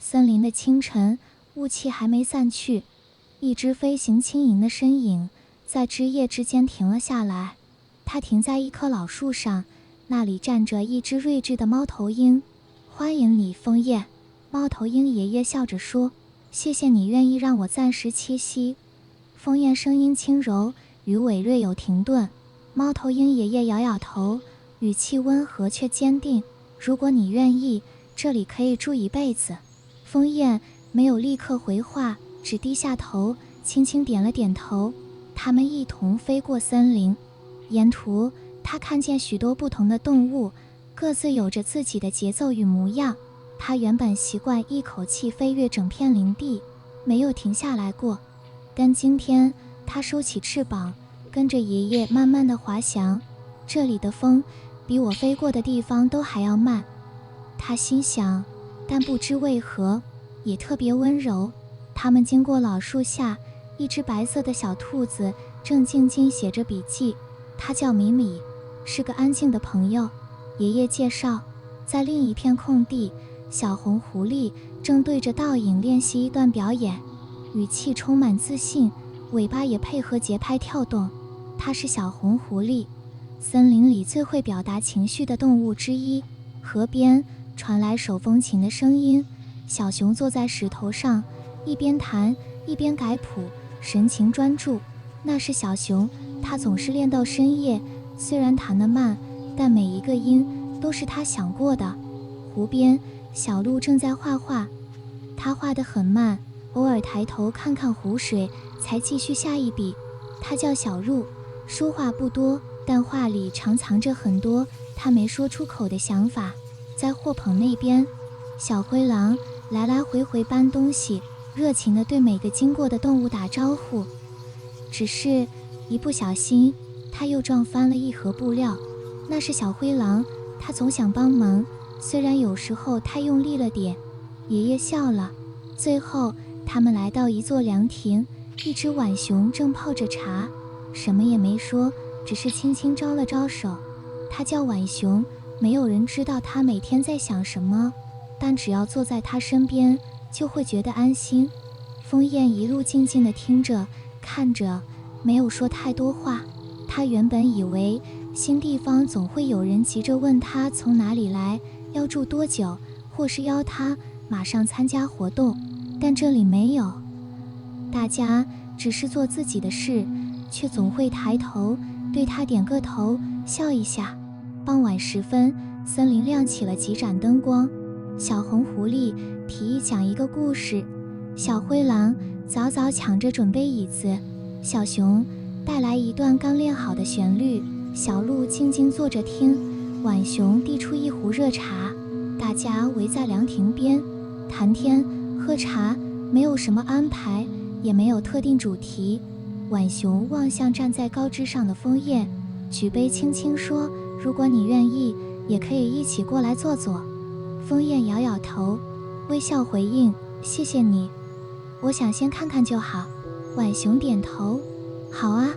森林的清晨，雾气还没散去，一只飞行轻盈的身影在枝叶之间停了下来。它停在一棵老树上，那里站着一只睿智的猫头鹰。欢迎你，枫叶。猫头鹰爷爷笑着说，谢谢你愿意让我暂时栖息。枫叶声音轻柔，鱼尾略有停顿。猫头鹰爷爷摇摇头，语气温和却坚定，如果你愿意，这里可以住一辈子。枫叶没有立刻回话，只低下头，轻轻点了点头。他们一同飞过森林，沿途他看见许多不同的动物，各自有着自己的节奏与模样。他原本习惯一口气飞越整片林地，没有停下来过，但今天他收起翅膀，跟着爷爷慢慢地滑翔。这里的风比我飞过的地方都还要慢，他心想，但不知为何也特别温柔。他们经过老树下，一只白色的小兔子正静静写着笔记，它叫米米，是个安静的朋友。爷爷介绍，在另一片空地，小红狐狸正对着倒影练习一段表演，语气充满自信，尾巴也配合节拍跳动。它是小红狐狸，森林里最会表达情绪的动物之一。河边传来手风琴的声音，小熊坐在石头上，一边弹一边改谱，神情专注。那是小熊，他总是练到深夜，虽然弹得慢，但每一个音都是他想过的。湖边，小鹿正在画画，他画得很慢，偶尔抬头看看湖水，才继续下一笔。他叫小鹿，说话不多，但话里常藏着很多他没说出口的想法。在货棚那边，小灰狼来来回回搬东西，热情地对每个经过的动物打招呼。只是一不小心，他又撞翻了一盒布料。那是小灰狼，他总想帮忙，虽然有时候太用力了点。爷爷笑了。最后他们来到一座凉亭，一只浣熊正泡着茶，什么也没说，只是轻轻招了招手。他叫浣熊，没有人知道他每天在想什么，但只要坐在他身边，就会觉得安心。枫叶一路静静地听着看着，没有说太多话。他原本以为新地方总会有人急着问他从哪里来，要住多久，或是邀他马上参加活动，但这里没有，大家只是做自己的事，却总会抬头对他点个头，笑一下。傍晚时分，森林亮起了几盏灯光。小红狐狸提议讲一个故事，小灰狼早早抢着准备椅子，小熊带来一段刚练好的旋律，小鹿静静坐着听，浣熊递出一壶热茶。大家围在凉亭边谈天喝茶，没有什么安排，也没有特定主题。浣熊望向站在高枝上的枫叶，举杯轻轻说，如果你愿意，也可以一起过来坐坐。枫叶摇摇头，微笑回应，谢谢你，我想先看看就好。浣熊点头，好啊，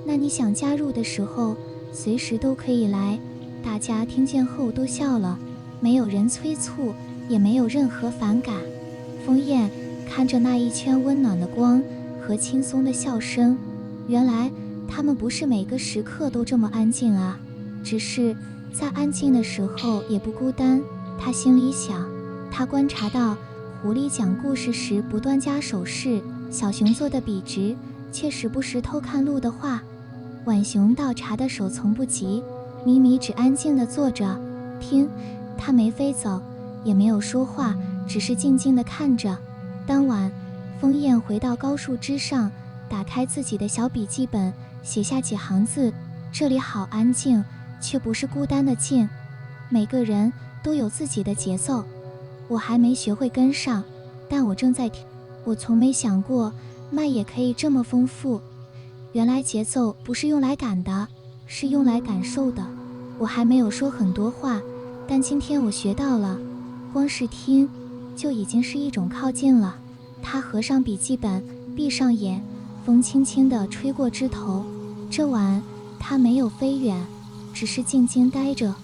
那你想加入的时候随时都可以来。大家听见后都笑了，没有人催促，也没有任何反感。枫叶看着那一圈温暖的光和轻松的笑声，原来他们不是每个时刻都这么安静啊，只是在安静的时候也不孤单。他心里想，他观察到狐狸讲故事时不断加手势，小熊做的笔直，却时不时偷看鹿的画。浣熊倒茶的手从不急，咪咪只安静地坐着听，他没飞走，也没有说话，只是静静地看着。当晚，枫叶回到高树枝上，打开自己的小笔记本，写下几行字，这里好安静，却不是孤单的静，每个人都有自己的节奏，我还没学会跟上，但我正在听。我从没想过慢也可以这么丰富，原来节奏不是用来赶的，是用来感受的。我还没有说很多话，但今天我学到了，光是听就已经是一种靠近了。他合上笔记本，闭上眼，风轻轻地吹过枝头。这晚他没有飞远，只是静静待着。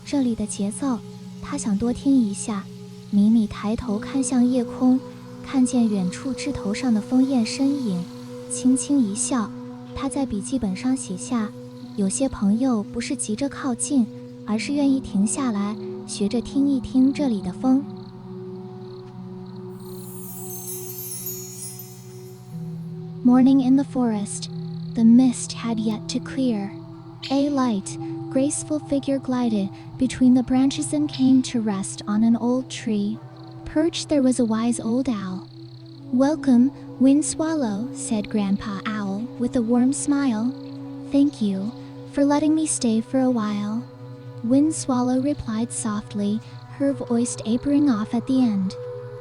这里的节奏他想多听一下，米米抬头看向夜空，看见远处枝头上的枫叶身影，轻轻一笑。他在笔记本上写下，有些朋友不是急着靠近，而是愿意停下来，学着听一听这里的风。Morning in the forest. The mist had yet to clear. A light, graceful figure glided between the branches and came to rest on an old tree. Perched there was a wise old owl. "Welcome, Wind Swallow," said Grandpa Owl with a warm smile. "Thank you for letting me stay for a while." Wind Swallow replied softly, her voice tapering off at the end.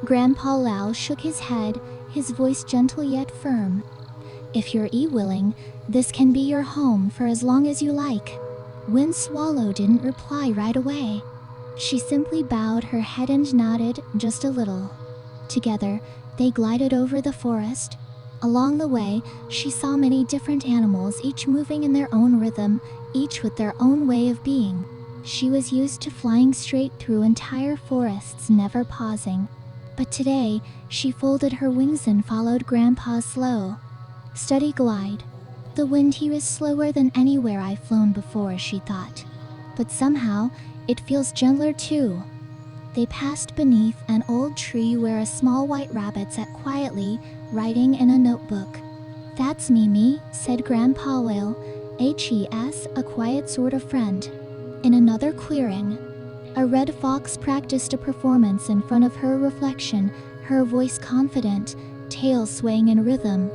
Grandpa Owl shook his head, his voice gentle yet firm. "If you're willing, this can be your home for as long as you like." Wind Swallow didn't reply right away. She simply bowed her head and nodded just a little. Together, they glided over the forest. Along the way, she saw many different animals, each moving in their own rhythm, each with their own way of being. She was used to flying straight through entire forests, never pausing. But today, she folded her wings and followed Grandpa's slow, steady glide. The wind here is slower than anywhere I've flown before, she thought. But somehow, it feels gentler too. They passed beneath an old tree where a small white rabbit sat quietly, writing in a notebook. "That's Mimi," said Grandpa Will, "Hes, a quiet sort of friend." In another clearing, a red fox practiced a performance in front of her reflection, her voice confident, tail swaying in rhythm.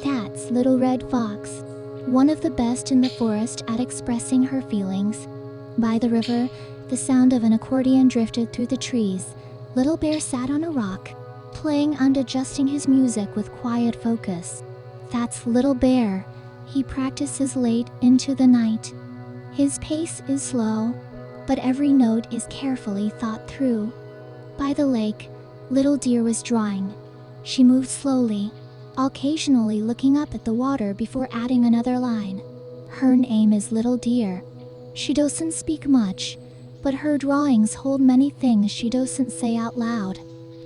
"That's Little Red Fox, one of the best in the forest at expressing her feelings." By the river, the sound of an accordion drifted through the trees. Little Bear sat on a rock, playing and adjusting his music with quiet focus. "That's Little Bear. He practices late into the night. His pace is slow, but every note is carefully thought through." By the lake, Little Deer was drawing. She moved slowly, occasionally looking up at the water before adding another line. Her name is Little Deer. She doesn't speak much, but her drawings hold many things she doesn't say out loud.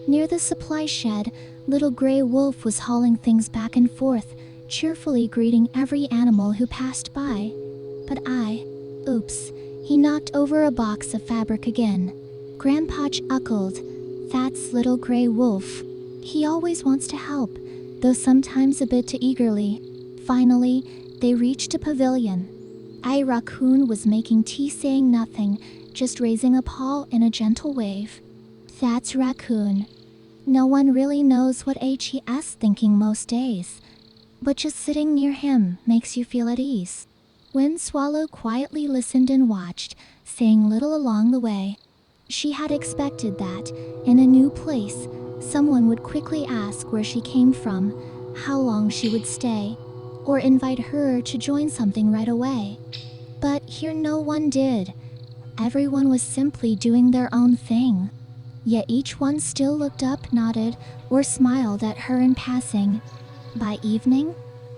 Near the supply shed, Little Gray Wolf was hauling things back and forth, cheerfully greeting every animal who passed by. But oops, he knocked over a box of fabric again. Grandpa chuckled. "That's Little Gray Wolf. He always wants to help, though sometimes a bit too eagerly." Finally, they reached a pavilion. Raccoon was making tea, saying nothing, just raising a paw in a gentle wave. "That's Raccoon. No one really knows what Hes thinking most days, but just sitting near him makes you feel at ease." Wind Swallow quietly listened and watched, saying little along the way. She had expected that, in a new place, someone would quickly ask where she came from, how long she would stay, or invite her to join something right away. But here no one did. Everyone was simply doing their own thing. Yet each one still looked up, nodded, or smiled at her in passing. By evening,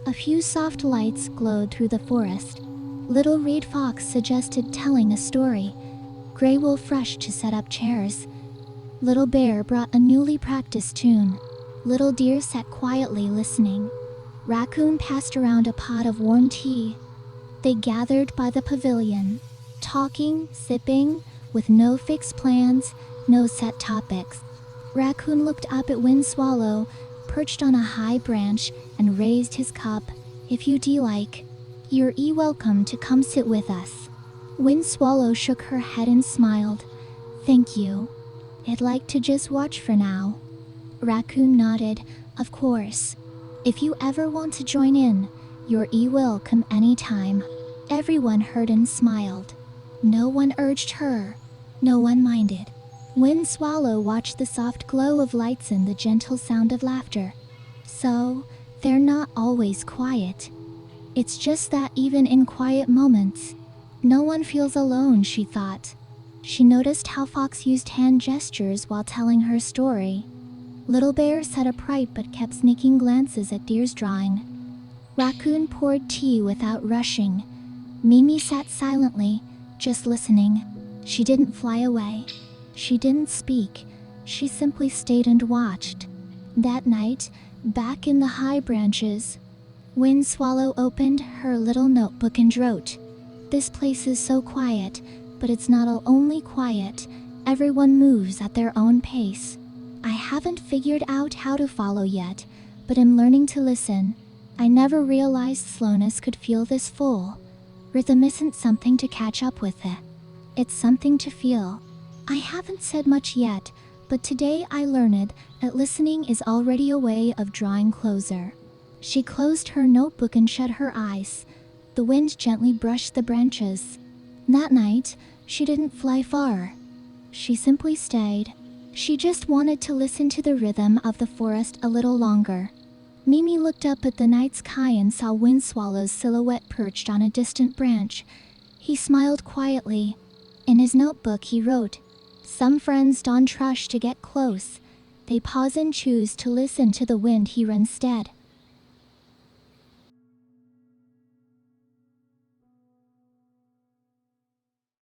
a few soft lights glowed through the forest. Little Red Fox suggested telling a story. Gray Wolf rushed to set up chairs. Little Bear brought a newly practiced tune. Little Deer sat quietly listening. Raccoon passed around a pot of warm tea. They gathered by the pavilion, talking, sipping, with no fixed plans, no set topics. Raccoon looked up at Wind Swallow, perched on a high branch, and raised his cup. "If you'd like, you're welcome to come sit with us." Wind Swallow shook her head and smiled. "Thank you. I'd like to just watch for now." Raccoon nodded. "Of course. If you ever want to join in, you're welcome anytime." Everyone heard and smiled. No one urged her. No one minded. Wind Swallow watched the soft glow of lights and the gentle sound of laughter. So, they're not always quiet. It's just that even in quiet moments, no one feels alone, she thought. She noticed how Fox used hand gestures while telling her story. Little Bear sat upright but kept sneaking glances at Deer's drawing. Raccoon poured tea without rushing. Mimi sat silently, just listening. She didn't fly away. She didn't speak. She simply stayed and watched. That night, back in the high branches, Wind Swallow opened her little notebook and wrote, "This place is so quiet, but it's not only quiet. Everyone moves at their own pace. I haven't figured out how to follow yet, but I'm learning to listen. I never realized slowness could feel this full. Rhythm isn't something to catch up with it. It's something to feel. I haven't said much yet, but today I learned that listening is already a way of drawing closer." She closed her notebook and shut her eyes. The wind gently brushed the branches. That night, she didn't fly far. She simply stayed. She just wanted to listen to the rhythm of the forest a little longer. Mimi looked up at the night sky and saw Wind Swallow's silhouette perched on a distant branch. He smiled quietly. In his notebook he wrote, "Some friends don't rush to get close. They pause and choose to listen to the wind hear instead."